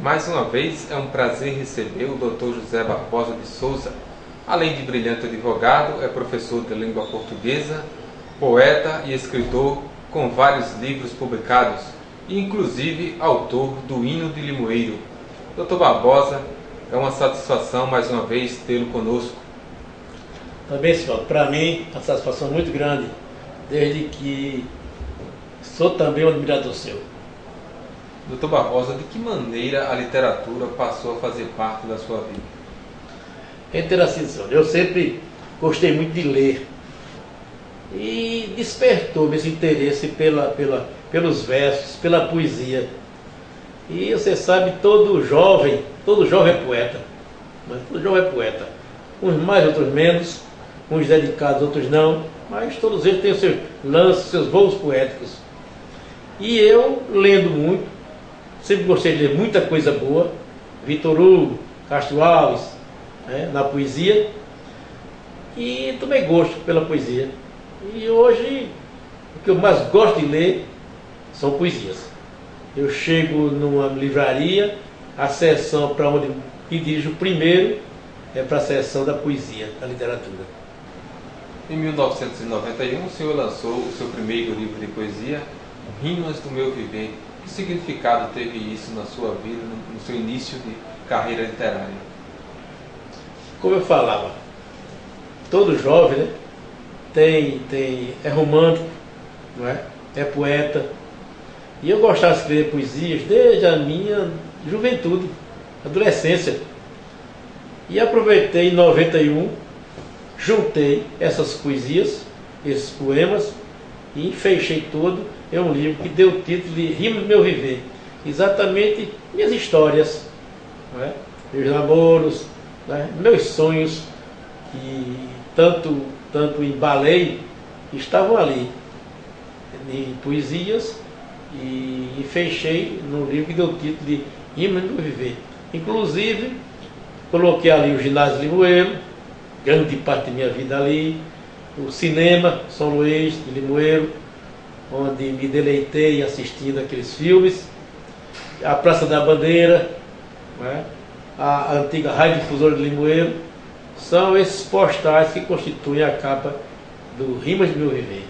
Mais uma vez é um prazer receber o Dr. José Barbosa de Souza. Além de brilhante advogado, é professor de língua portuguesa, poeta e escritor com vários livros publicados e inclusive autor do Hino de Limoeiro. Dr. Barbosa, é uma satisfação mais uma vez tê-lo conosco. Também, senhor, para mim é uma satisfação muito grande, desde que sou também um admirador seu. Dr. Barbosa, de que maneira a literatura passou a fazer parte da sua vida? Assim, senhor, eu sempre gostei muito de ler e despertou esse interesse pelos versos, pela poesia. E você sabe, todo jovem é poeta. Mas todo jovem é poeta. Uns mais, outros menos, uns dedicados, outros não, mas todos eles têm os seus lances, seus voos poéticos. E eu, lendo muito, sempre gostei de ler muita coisa boa, Vitor Hugo, Castro Alves, né, na poesia, e tomei gosto pela poesia. E hoje, o que eu mais gosto de ler são poesias. Eu chego numa livraria, a seção para onde me dirijo primeiro é para a seção da poesia, da literatura. Em 1991, o senhor lançou o seu primeiro livro de poesia, Rimas do Meu Viver. Que significado teve isso na sua vida, no seu início de carreira literária? Como eu falava, todo jovem, né, é romântico, não é? É poeta. E eu gostava de escrever poesias desde a minha juventude, adolescência. E aproveitei em 91, juntei essas poesias, esses poemas, e fechei todo em um livro que deu o título de Rimas do Meu Viver. Exatamente minhas histórias, não é? Meus namoros, né? Meus sonhos, que tanto embalei, estavam ali, em poesias, e fechei no livro que deu o título de Rimas do Meu Viver. Inclusive, coloquei ali o ginásio de Limoeiro, grande parte da minha vida ali, o cinema São Luís de Limoeiro, onde me deleitei assistindo aqueles filmes, a Praça da Bandeira, né? A antiga Rádio Difusora de Limoeiro. São esses postais que constituem a capa do Rimas do Meu Viver.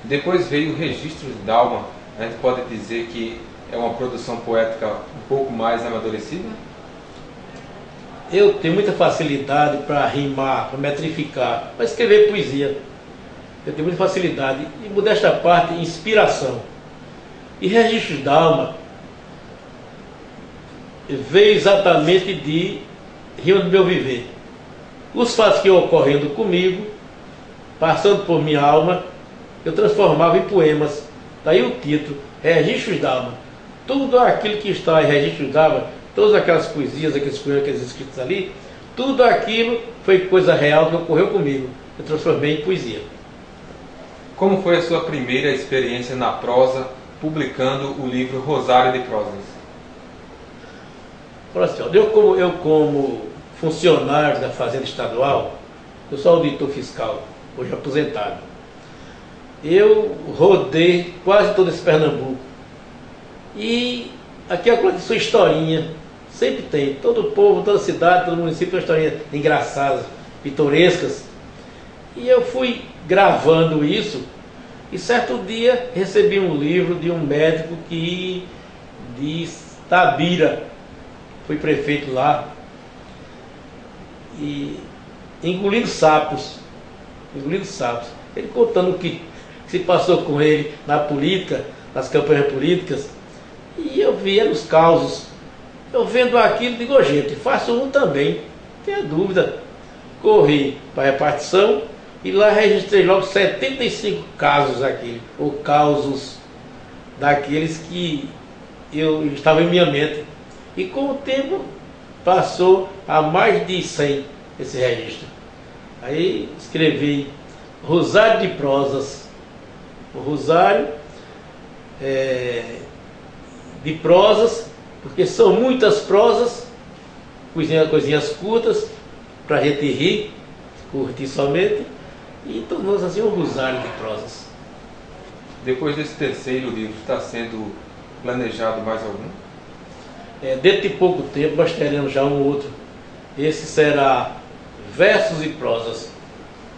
Depois veio o Registros d'Alma. A gente pode dizer que é uma produção poética um pouco mais amadurecida? Eu tenho muita facilidade para rimar, para metrificar, para escrever poesia. Eu tenho muita facilidade. E, modesta parte, inspiração. E Registros d'Alma veio exatamente de Rimas do Meu Viver. Os fatos que iam ocorrendo comigo, passando por minha alma, eu transformava em poemas. Daí o título, Registros d'Alma. Tudo aquilo que está em Registros d'Alma, todas aquelas poesias, aqueles poemas, aqueles escritos ali, tudo aquilo foi coisa real que ocorreu comigo. Eu transformei em poesia. Como foi a sua primeira experiência na prosa, publicando o livro Rosário de Prosas? Olha assim, eu como funcionário da Fazenda Estadual, eu sou auditor fiscal, hoje aposentado. Eu rodei quase todo esse Pernambuco. E aqui a coisa de sua historinha, sempre tem. Todo povo, toda cidade, todo município tem uma historinha engraçadas, pitorescas. E eu fui gravando isso, e certo dia recebi um livro de um médico de Tabira, fui prefeito lá, e engolindo sapos. Ele contando o que se passou com ele na política, nas campanhas políticas, e eu via nos causos. Eu vendo aquilo, digo, gente, faço um também, tenha dúvida. Corri para a repartição e lá registrei logo 75 casos aqui, ou causos daqueles que eu estava em minha mente. E com o tempo passou a mais de 100 esse registro. Aí escrevi Rosário de Prosas. O Rosário de prosas, porque são muitas prosas, coisinhas curtas, para a gente rir, curtir somente, e tornou-se assim um rosário de prosas. Depois desse terceiro livro, está sendo planejado mais algum? dentro de pouco tempo nós teremos já um outro. Esse será versos e prosas.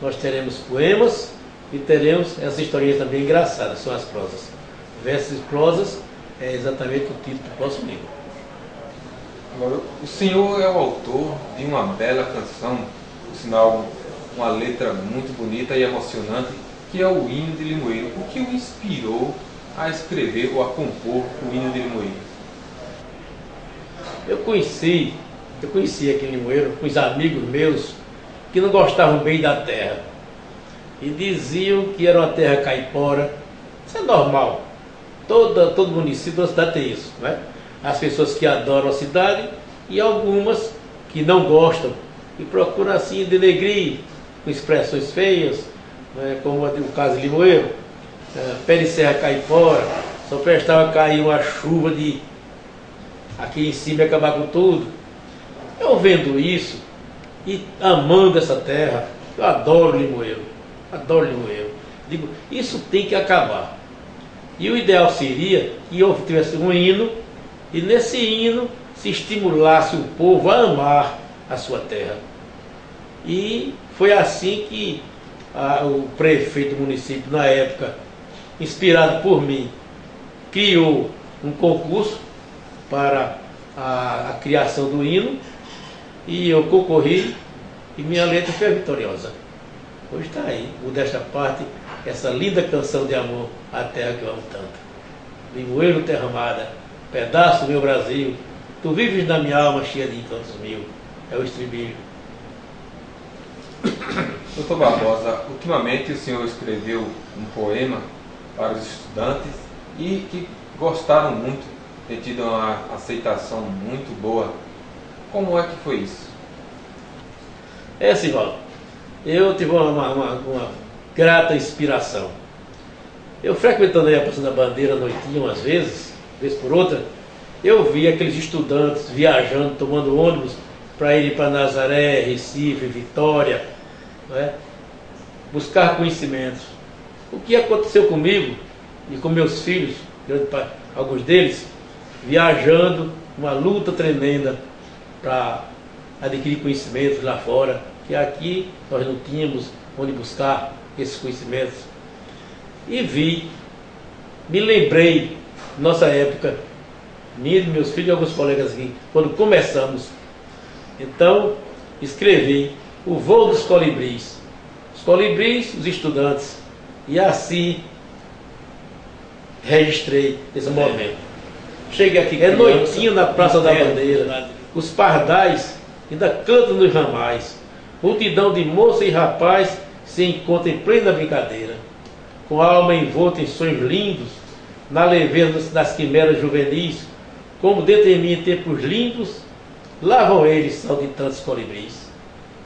Nós teremos poemas e teremos essas historinhas também engraçadas, são as prosas. Versos e prosas é exatamente o título do próximo livro. Agora, o senhor é o autor de uma bela canção, por sinal, uma letra muito bonita e emocionante, que é o Hino de Limoeiro. O que o inspirou a escrever ou a compor o Hino de Limoeiro? Eu conheci aqui em Limoeiro com os amigos meus que não gostavam bem da terra e diziam que era uma terra caipora. Isso é normal. Todo município da cidade tem isso, né? As pessoas que adoram a cidade e algumas que não gostam e procuram assim denegrir com expressões feias, né? Como o caso de Limoeiro, pé de serra caipora, só prestava cair uma chuva de aqui em cima e acabar com tudo. Eu vendo isso e amando essa terra, eu adoro Limoeiro, digo, isso tem que acabar. E o ideal seria que eu tivesse um hino e nesse hino se estimulasse o povo a amar a sua terra. E foi assim que o prefeito do município, na época, inspirado por mim, criou um concurso para a criação do hino e eu concorri e minha letra foi a vitoriosa. Hoje está aí, modesta parte, essa linda canção de amor à terra que eu amo tanto. Limoeiro, terra amada, pedaço do meu Brasil, tu vives na minha alma cheia de encantos mil. É o estribilho. Doutor Barbosa, ultimamente o senhor escreveu um poema para os estudantes e que gostaram muito, tem tido uma aceitação muito boa. Como é que foi isso? É assim, Valdo. Eu tive uma grata inspiração. Eu frequentando aí a Praça da Bandeira à noitinha umas vezes, vez por outra, eu vi aqueles estudantes viajando, tomando ônibus para irem para Nazaré, Recife, Vitória, né? Buscar conhecimentos. O que aconteceu comigo e com meus filhos, alguns deles, viajando, uma luta tremenda para adquirir conhecimentos lá fora, que aqui nós não tínhamos onde buscar esses conhecimentos. E me lembrei, nossa época, minha, meus filhos e alguns colegas aqui, quando começamos. Então, escrevi O Voo dos Colibris. Os colibris, os estudantes. E assim, registrei esse momento. Cheguei aqui, é noitinho na Praça da Bandeira. Os pardais ainda cantam nos ramais. Multidão de moça e rapaz se encontra em plena brincadeira. Com a alma envolta em sonhos lindos, na leveza das quimeras juvenis, como dentro em mim em tempos lindos, lá vão eles saltitantes colibris.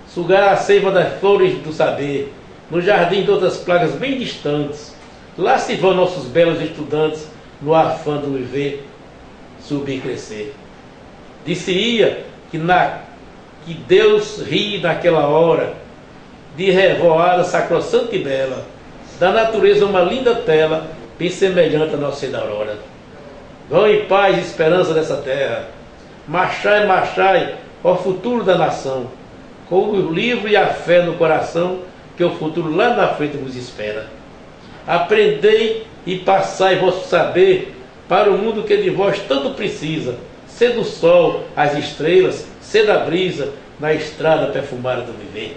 Sugar a seiva das flores do saber, no jardim de outras plagas bem distantes. Lá se vão nossos belos estudantes, no afã do viver, subir e crescer. Disse-ia que Deus ri naquela hora, de revoada sacrossanta e bela, da natureza uma linda tela, bem semelhante à nossa da aurora. Vão em paz e esperança dessa terra, marchai, marchai, ó futuro da nação, com o livro e a fé no coração, que o futuro lá na frente vos espera. Aprendei e passai vosso saber para o mundo que de vós tanto precisa, ser do sol, as estrelas, ser da brisa, na estrada perfumada do viver.